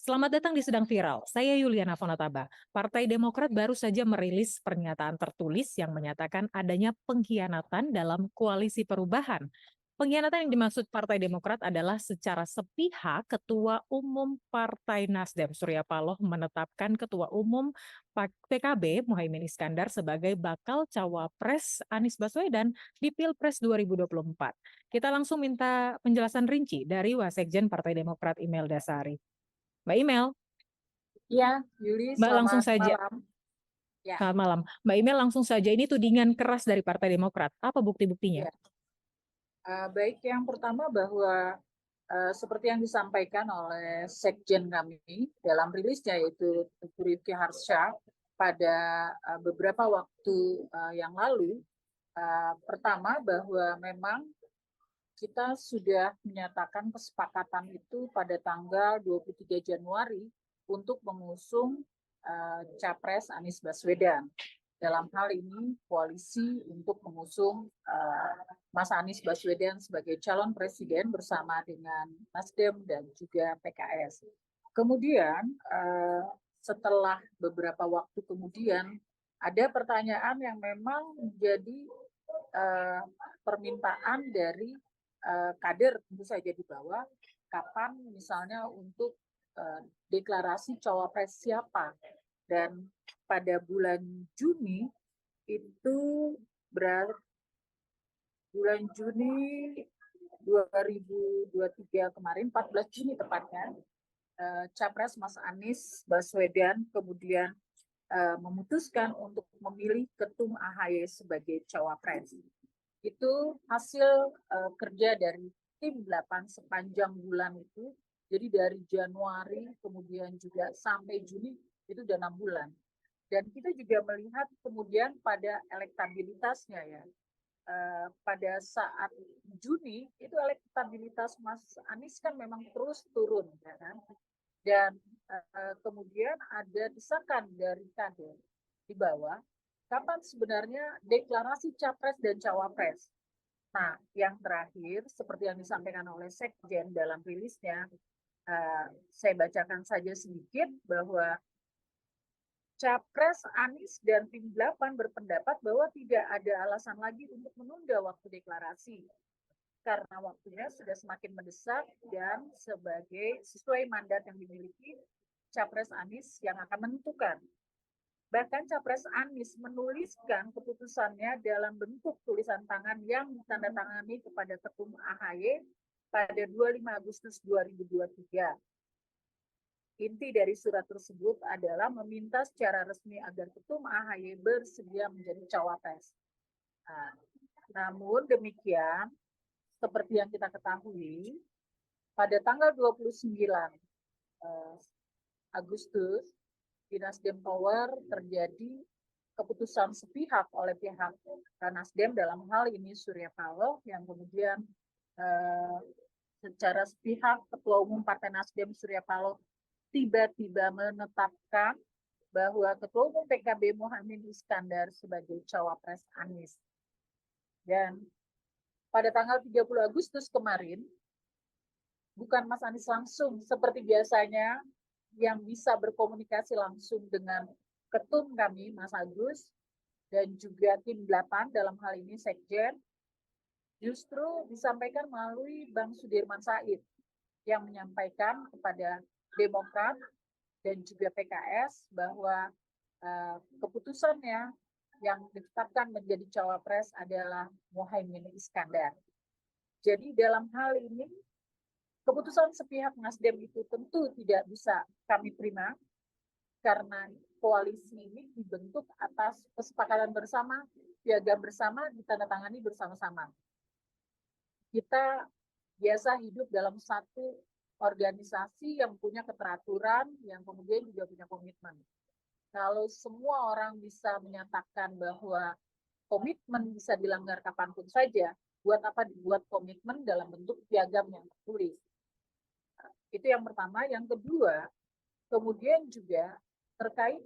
Selamat datang di Sedang Viral. Saya Yuliana Fonataba. Partai Demokrat baru saja merilis pernyataan tertulis yang menyatakan adanya pengkhianatan dalam koalisi perubahan. Pengkhianatan yang dimaksud Partai Demokrat adalah secara sepihak Ketua Umum Partai Nasdem Surya Paloh menetapkan Ketua Umum PKB Muhaimin Iskandar sebagai bakal cawapres Anies Baswedan di Pilpres 2024. Kita langsung minta penjelasan rinci dari Wasekjen Partai Demokrat Imelda Sari. Mbak Imel, Iya, Yuli, Mbak langsung selamat saja. malam. Ya, Selamat malam. Mbak Imel langsung saja, ini tudingan keras dari Partai Demokrat. Apa bukti-buktinya? ya. Baik, yang pertama bahwa seperti yang disampaikan oleh Sekjen kami dalam rilisnya yaitu Ibu Rifki Harsha pada beberapa waktu yang lalu, pertama bahwa memang kita sudah menyatakan kesepakatan itu pada tanggal 23 Januari untuk mengusung Capres Anies Baswedan. Dalam hal ini koalisi untuk mengusung Mas Anies Baswedan sebagai calon presiden bersama dengan Nasdem dan juga PKS. Kemudian setelah beberapa waktu kemudian ada pertanyaan yang memang menjadi permintaan dari kader tentu saja di bawah, kapan misalnya untuk deklarasi cawapres siapa. Dan pada bulan Juni itu bulan Juni 2023 kemarin, 14 Juni tepatnya, Capres Mas Anies Baswedan kemudian memutuskan untuk memilih Ketum AHY sebagai cawapres. Itu hasil kerja dari tim 8 sepanjang bulan itu. Jadi dari Januari kemudian juga sampai Juni itu udah 6 bulan. Dan kita juga melihat kemudian pada elektabilitasnya ya. Pada saat Juni itu elektabilitas Mas Anies kan memang terus turun ya kan. Dan kemudian ada desakan dari kader di bawah kapan sebenarnya deklarasi capres dan cawapres. Nah, yang terakhir seperti yang disampaikan oleh Sekjen dalam rilisnya, saya bacakan saja sedikit bahwa Capres Anies dan tim 8 berpendapat bahwa tidak ada alasan lagi untuk menunda waktu deklarasi karena waktunya sudah semakin mendesak dan sebagai sesuai mandat yang dimiliki Capres Anies yang akan menentukan. Bahkan Capres Anies menuliskan keputusannya dalam bentuk tulisan tangan yang ditandatangani kepada Ketum AHY pada 25 Agustus 2023. Inti dari surat tersebut adalah meminta secara resmi agar Ketum AHY bersedia menjadi cawapres. Nah, namun demikian, seperti yang kita ketahui, pada tanggal 29 Agustus, di Nasdem Tower terjadi keputusan sepihak oleh pihak Nasdem dalam hal ini Surya Paloh yang kemudian secara sepihak Ketua Umum Partai Nasdem Surya Paloh tiba-tiba menetapkan bahwa Ketua Umum PKB Muhaimin Iskandar sebagai cawapres Anies. Dan pada tanggal 30 Agustus kemarin, bukan Mas Anies langsung seperti biasanya yang bisa berkomunikasi langsung dengan ketum kami, Mas Agus, dan juga tim 8 dalam hal ini Sekjen, justru disampaikan melalui Bang Sudirman Said yang menyampaikan kepada Demokrat dan juga PKS bahwa keputusannya yang ditetapkan menjadi cawapres adalah Muhaimin Iskandar. Jadi dalam hal ini keputusan sepihak Nasdem itu tentu tidak bisa kami terima karena koalisi ini dibentuk atas kesepakatan bersama, piagam bersama, ditandatangani bersama-sama. Kita biasa hidup dalam satu organisasi yang punya keteraturan, yang kemudian juga punya komitmen. Kalau semua orang bisa menyatakan bahwa komitmen bisa dilanggar kapanpun saja, buat apa dibuat komitmen dalam bentuk piagam yang tertulis? Itu yang pertama. Yang kedua, kemudian juga terkait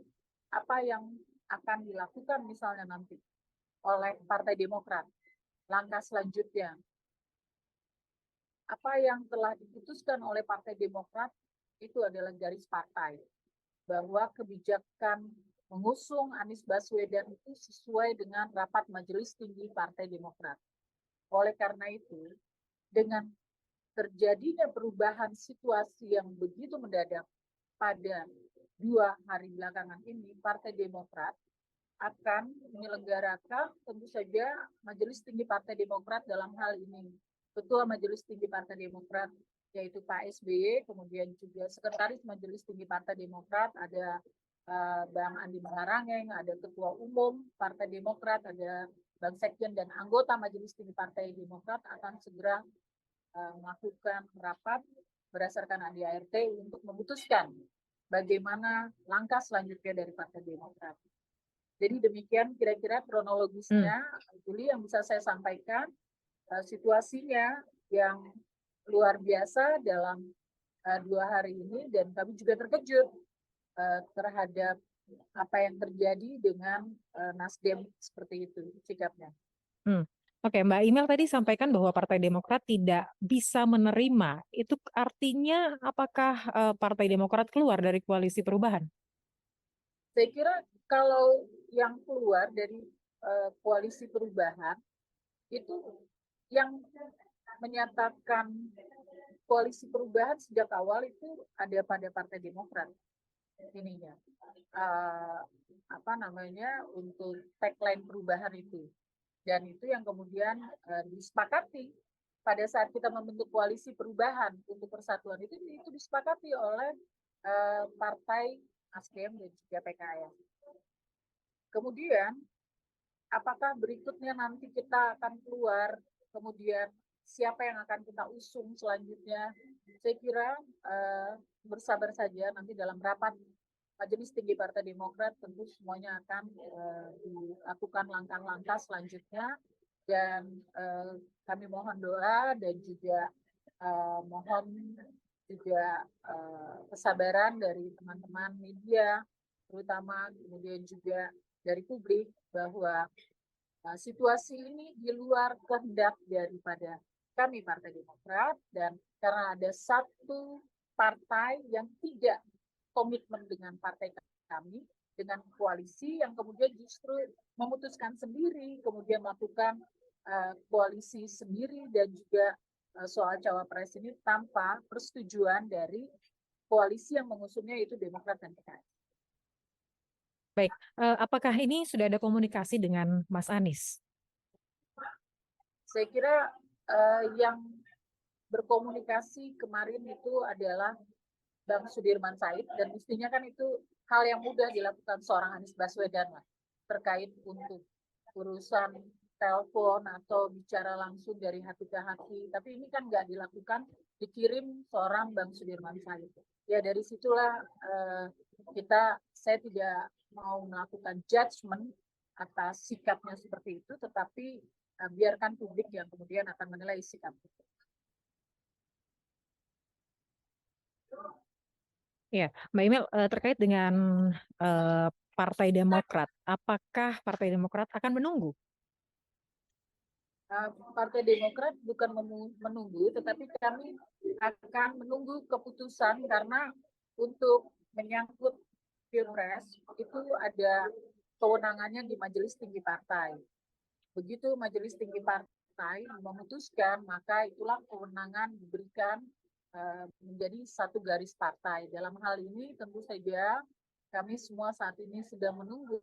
apa yang akan dilakukan misalnya nanti oleh Partai Demokrat. Langkah selanjutnya, apa yang telah diputuskan oleh Partai Demokrat itu adalah garis partai, bahwa kebijakan mengusung Anies Baswedan itu sesuai dengan rapat Majelis Tinggi Partai Demokrat. Oleh karena itu, dengan terjadinya perubahan situasi yang begitu mendadak pada 2 hari belakangan ini, Partai Demokrat akan menyelenggarakan tentu saja Majelis Tinggi Partai Demokrat dalam hal ini. Ketua Majelis Tinggi Partai Demokrat yaitu Pak SBY, kemudian juga Sekretaris Majelis Tinggi Partai Demokrat ada Bang Andi Malarangeng, ada Ketua Umum Partai Demokrat, ada Bang Sekjen dan anggota Majelis Tinggi Partai Demokrat akan segera melakukan rapat berdasarkan ADART untuk memutuskan bagaimana langkah selanjutnya dari Partai Demokrat. Jadi demikian kira-kira kronologisnya, Juli, yang bisa saya sampaikan. Situasinya yang luar biasa dalam 2 hari ini, dan kami juga terkejut terhadap apa yang terjadi dengan Nasdem seperti itu sikapnya. Oke, Mbak Imel tadi sampaikan bahwa Partai Demokrat tidak bisa menerima. Itu artinya apakah Partai Demokrat keluar dari koalisi perubahan? Saya kira kalau yang keluar dari koalisi perubahan itu yang menyatakan koalisi perubahan sejak awal itu ada pada Partai Demokrat ininya untuk tagline perubahan itu, dan itu yang kemudian disepakati pada saat kita membentuk koalisi perubahan untuk persatuan itu disepakati oleh partai Nasdem dan juga PKS. Kemudian apakah berikutnya nanti kita akan keluar, kemudian siapa yang akan kita usung selanjutnya, saya kira bersabar saja, nanti dalam rapat Majelis Tinggi Partai Demokrat tentu semuanya akan dilakukan langkah-langkah selanjutnya, dan kami mohon doa dan juga mohon juga kesabaran dari teman-teman media, terutama kemudian juga dari publik, bahwa situasi ini di luar kehendak daripada kami Partai Demokrat, dan karena ada satu partai yang tidak komitmen dengan partai kami, dengan koalisi yang kemudian justru memutuskan sendiri, kemudian melakukan koalisi sendiri, dan juga soal cawapres ini tanpa persetujuan dari koalisi yang mengusungnya itu Demokrat dan PKS. Baik, apakah ini sudah ada komunikasi dengan Mas Anies? Saya kira yang berkomunikasi kemarin itu adalah Bang Sudirman Said, dan mestinya kan itu hal yang mudah dilakukan seorang Anies Baswedan lah, terkait untuk urusan telepon atau bicara langsung dari hati ke hati. Tapi ini kan nggak dilakukan, dikirim seorang Bang Sudirman Said. Ya dari situlah saya tidak mau melakukan judgement atas sikapnya seperti itu, tetapi biarkan publik yang kemudian akan menilai sikap itu. Ya, Mbak Imel, terkait dengan Partai Demokrat, apakah Partai Demokrat akan menunggu? Partai Demokrat bukan menunggu, tetapi kami akan menunggu keputusan, karena untuk menyangkut Pilpres itu ada kewenangannya di Majelis Tinggi Partai. Begitu Majelis Tinggi Partai memutuskan, maka itulah kewenangan diberikan menjadi satu garis partai. Dalam hal ini tentu saja kami semua saat ini sedang menunggu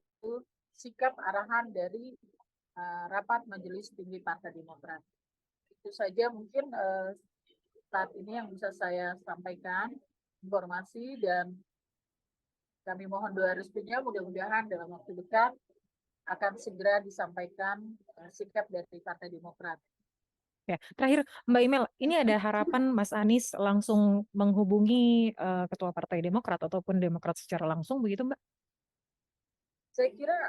sikap arahan dari rapat Majelis Tinggi Partai Demokrat. Itu saja mungkin saat ini yang bisa saya sampaikan informasi, dan kami mohon doa restunya, mudah-mudahan dalam waktu dekat akan segera disampaikan sikap dari Partai Demokrat. Ya, terakhir Mbak Imel, ini ada harapan Mas Anies langsung menghubungi Ketua Partai Demokrat ataupun Demokrat secara langsung, begitu Mbak? Saya kira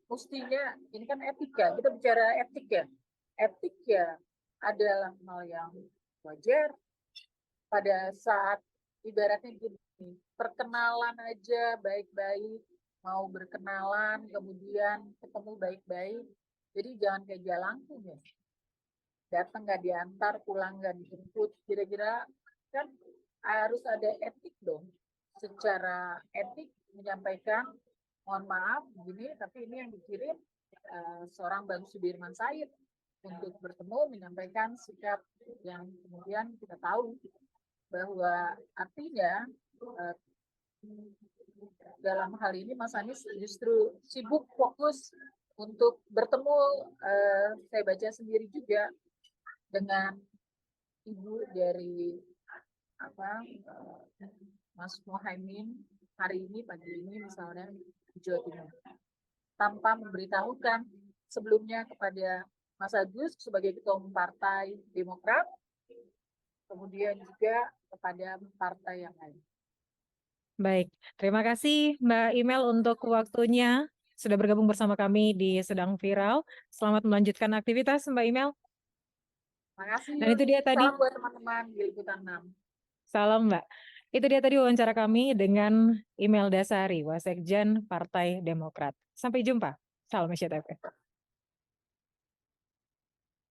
mestinya, ini kan etika, kita bicara etik ya. Etik ya adalah hal yang wajar pada saat ibaratnya gini, perkenalan aja baik-baik, mau berkenalan kemudian ketemu baik-baik, jadi jangan kayak jalangkung ya, datang nggak diantar, pulang nggak dijemput, kira-kira kan harus ada etik dong. Secara etik menyampaikan, mohon maaf begini, tapi ini yang dikirim seorang Bang Sudirman Said untuk bertemu menyampaikan sikap yang kemudian kita tahu bahwa artinya dalam hal ini Mas Anies justru sibuk fokus untuk bertemu, saya baca sendiri juga dengan ibu dari Mas Muhaimin hari ini, pagi ini misalnya di Jawa Timur, tanpa memberitahukan sebelumnya kepada Mas Agus sebagai Ketua Umum Partai Demokrat, kemudian juga kepada partai yang lain. Baik, terima kasih Mbak Imel untuk waktunya sudah bergabung bersama kami di Sedang Viral. Selamat melanjutkan aktivitas Mbak Imel. Terima kasih. Dan itu dia tadi. Salam buat teman-teman di Liputan 6. Salam Mbak. Itu dia tadi wawancara kami dengan Imelda Sari, Wasekjen Partai Demokrat. Sampai jumpa. Salam Indonesia TV.